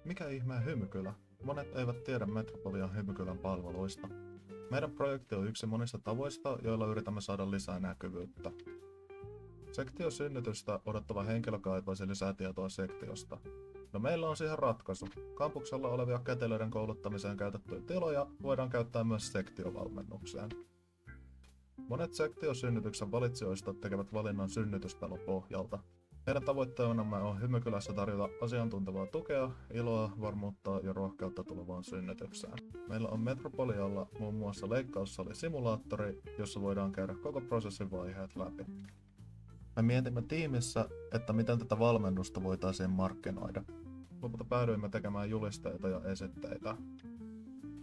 Mikä ihmeen Hymykylä? Monet eivät tiedä Metropolian Hymykylän palveluista. Meidän projekti on yksi monista tavoista, joilla yritämme saada lisää näkyvyyttä. Sektiosynnytystä odottava henkilö kaipaisi lisää tietoa sektiosta. No meillä on siihen ratkaisu. Kampuksella olevia kätilöiden kouluttamiseen käytettyjä tiloja voidaan käyttää myös sektiovalmennukseen. Monet sektiosynnytyksen valitsijoista tekevät valinnan synnytyspelon pohjalta. Meidän tavoitteenamme on Hymykylässä tarjota asiantuntevaa tukea, iloa, varmuutta ja rohkeutta tulevaan synnytykseen. Meillä on Metropolialla muun muassa leikkaussali-simulaattori, jossa voidaan käydä koko prosessin vaiheet läpi. Me mietimme tiimissä, että miten tätä valmennusta voitaisiin markkinoida. Lopulta päädyimme tekemään julisteita ja esitteitä.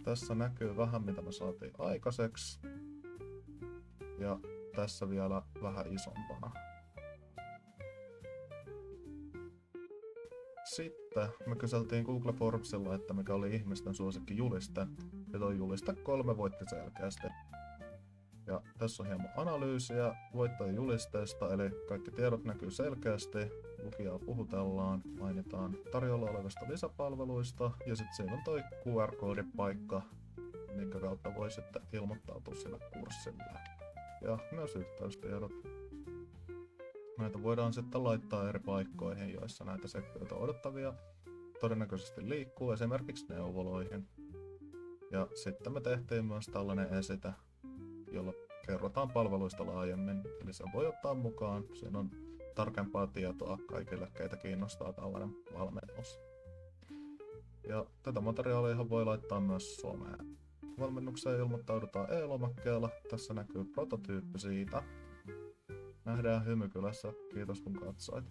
Tässä näkyy vähän mitä me saatiin aikaiseksi. Ja tässä vielä vähän isompana. Sitten me kyseltiin Google Forbesilla, että mikä oli ihmisten suosikki juliste, ja toi juliste 3 voitti selkeästi. Ja tässä on hieman analyysiä voittajien julisteesta, eli kaikki tiedot näkyy selkeästi, lukijaa puhutellaan, mainitaan tarjolla olevista lisäpalveluista, ja sitten siinä on toi QR-koodipaikka, minkä kautta voi sitten ilmoittautua sille kurssille. Ja myös yhteystiedot. Näitä voidaan sitten laittaa eri paikkoihin, joissa näitä sektioita odottavia todennäköisesti liikkuu, esimerkiksi neuvoloihin. Ja sitten me tehtiin myös tällainen esite, jolla kerrotaan palveluista laajemmin, eli se voi ottaa mukaan. Siinä on tarkempaa tietoa kaikille, keitä kiinnostaa tällainen valmennus. Ja tätä materiaalia voi laittaa myös Suomeen. Valmennukseen ilmoittaudutaan e-lomakkeella. Tässä näkyy prototyyppi siitä. Nähdään Hymykylässä. Kiitos kun katsoit.